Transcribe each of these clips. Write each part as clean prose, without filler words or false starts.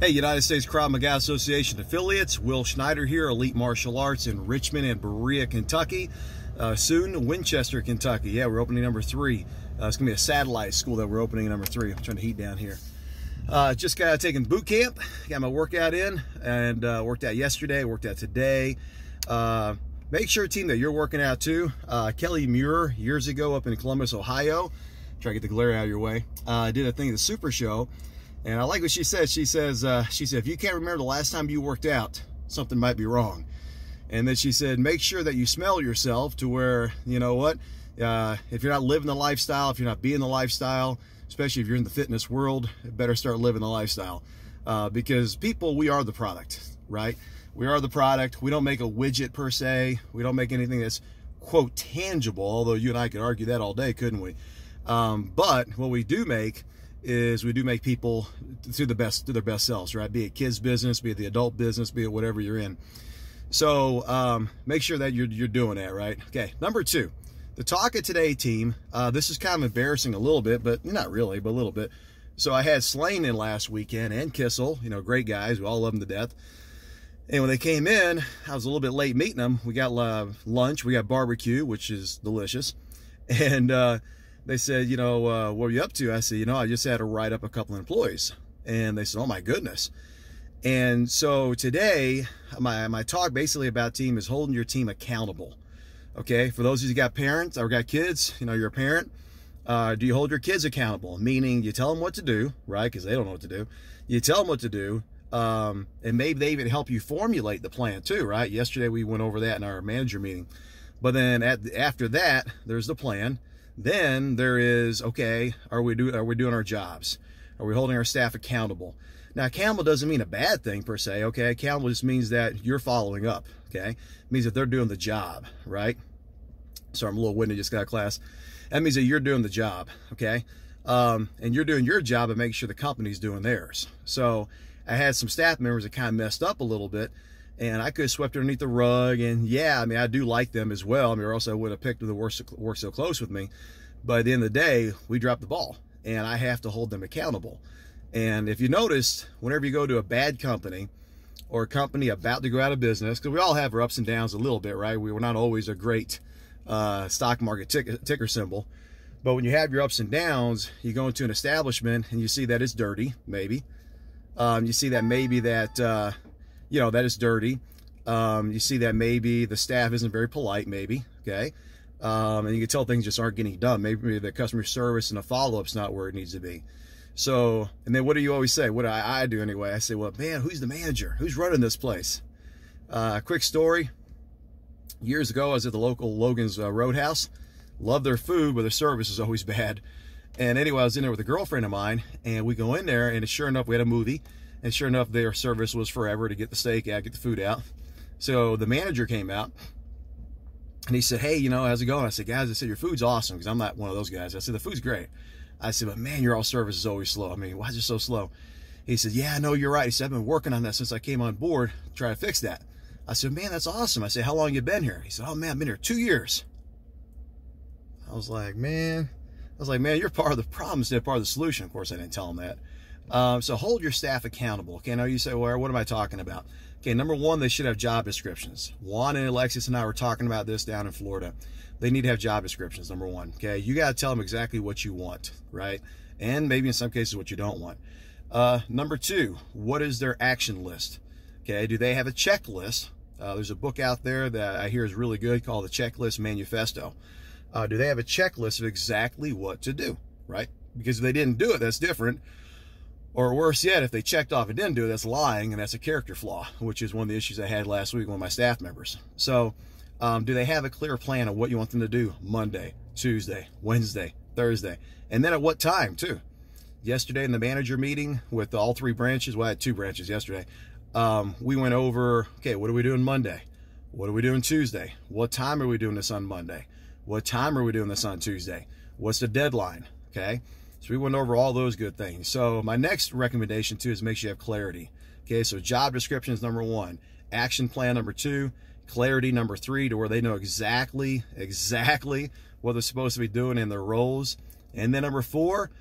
Hey, United States Krav Maga Association affiliates, Will Schneider here, Elite Martial Arts in Richmond and Berea, Kentucky. Soon, Winchester, Kentucky. Yeah, we're opening number 3. It's going to be a satellite school that we're opening number 3. I'm trying to heat down here. Just got taken boot camp, got my workout in, and worked out yesterday, worked out today. Make sure, team, that you're working out too. Kelly Muir, years ago up in Columbus, Ohio, try to get the glare out of your way, did a thing at the Super Show. And I like what she said. She said, if you can't remember the last time you worked out, something might be wrong. And then she said, make sure that you smell yourself to where, you know what, if you're not living the lifestyle, if you're not being the lifestyle, especially if you're in the fitness world, better start living the lifestyle. Because people, we are the product, right? We are the product. We don't make a widget per se. We don't make anything that's, quote, tangible, although you and I could argue that all day, couldn't we? But what we do make is we do make people do their best selves, right? Be it kids business, be it the adult business, be it whatever you're in. So make sure that you're doing that, right? Okay, number 2, the talk of today, team. This is kind of embarrassing a little bit, but not really, but a little bit. So I had Slane in last weekend and Kissel, you know, great guys. We all love them to death. And when they came in, I was a little bit late meeting them. We got lunch, we got barbecue, which is delicious. And they said, you know, what are you up to? I said, you know, I just had to write up a couple of employees. And they said, oh my goodness. And so today, my talk basically about team is holding your team accountable. Okay, for those of you who got parents or got kids, you know, you're a parent. Do you hold your kids accountable? Meaning you tell them what to do, right? Because they don't know what to do. You tell them what to do. And maybe they even help you formulate the plan too, right? Yesterday we went over that in our manager meeting. But then after that, there's the plan. Then there is, okay, are we doing our jobs? Are we holding our staff accountable? Now, accountable doesn't mean a bad thing per se, okay? Accountable just means that you're following up, okay? It means that they're doing the job, right? Sorry, I'm a little winded, just got out of class. That means that you're doing the job, okay? And you're doing your job and making sure the company's doing theirs. So I had some staff members that kind of messed up a little bit, and I could have swept underneath the rug. And yeah, I mean, I do like them as well. I mean, or else I would have picked them to work so close with me. But at the end of the day, we dropped the ball, and I have to hold them accountable. And if you notice, whenever you go to a bad company or a company about to go out of business, because we all have our ups and downs a little bit, right? We were not always a great stock market ticker symbol. But when you have your ups and downs, you go into an establishment and you see that it's dirty, maybe. You see that maybe that, you know, that it's dirty. You see that maybe the staff isn't very polite, maybe, okay? And you can tell things just aren't getting done. Maybe the customer service and the follow-up's not where it needs to be. So, and then what do you always say? What do I do anyway? I say, well, man, who's the manager? Who's running this place? Quick story. Years ago, I was at the local Logan's Roadhouse. Loved their food, but their service is always bad. And anyway, I was in there with a girlfriend of mine, and we go in there, and sure enough, we had a movie. And sure enough, their service was forever to get the steak out, get the food out. So the manager came out, and he said, hey, you know, how's it going? I said, guys, I said, your food's awesome, because I'm not one of those guys. I said, the food's great. I said, but man, your all service is always slow. I mean, why is it so slow? He said, yeah, no, you're right. He said, I've been working on that since I came on board to try to fix that. I said, man, that's awesome. I said, how long you been here? He said, oh man, I've been here 2 years. I was like, man, you're part of the problem instead of part of the solution. Of course, I didn't tell him that. So hold your staff accountable. Okay, now you say, well, what am I talking about? Okay, number 1, they should have job descriptions. Juan and Alexis and I were talking about this down in Florida. They need to have job descriptions, number 1. Okay, you got to tell them exactly what you want, right? And maybe in some cases what you don't want. Number 2, what is their action list? Okay, do they have a checklist? There's a book out there that I hear is really good called The Checklist Manifesto. Do they have a checklist of exactly what to do, right? Because if they didn't do it, that's different. Or worse yet, if they checked off and didn't do it, that's lying, and that's a character flaw, which is one of the issues I had last week with one of my staff members. So do they have a clear plan of what you want them to do Monday, Tuesday, Wednesday, Thursday? And then at what time, too? Yesterday in the manager meeting with all 3 branches, well, I had 2 branches yesterday, we went over, okay, what are we doing Monday? What are we doing Tuesday? What time are we doing this on Monday? What time are we doing this on Tuesday? What's the deadline? Okay, so we went over all those good things. So my next recommendation too is make sure you have clarity. Okay, so job description is number 1, action plan number 2, clarity number 3, to where they know exactly what they're supposed to be doing in their roles. And then number 4,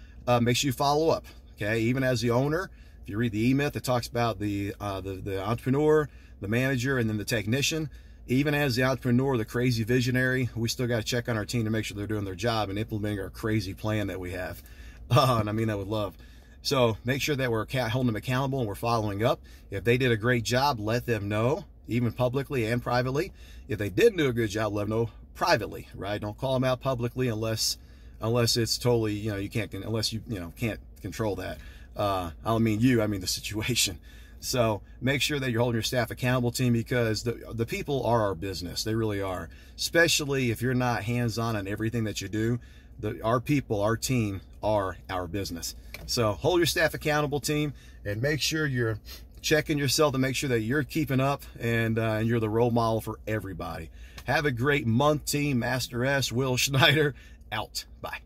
make sure you follow up. Okay, even as the owner, If you read the E-Myth, it talks about the entrepreneur, the manager, and then the technician. Even as the entrepreneur, the crazy visionary, we still got to check on our team to make sure they're doing their job and implementing our crazy plan that we have. And I mean that with love. So make sure that we're holding them accountable and we're following up. If they did a great job, let them know, even publicly and privately. If they didn't do a good job, let them know privately, right? Don't call them out publicly unless it's totally, you can't, unless you can't control that. I don't mean you, I mean the situation. So make sure that you're holding your staff accountable, team, because the people are our business. They really are. Especially if you're not hands-on on everything that you do. Our people, our team are our business. So hold your staff accountable, team, and make sure you're checking yourself to make sure that you're keeping up and you're the role model for everybody. Have a great month, team. Master S, Will Schneider, out. Bye.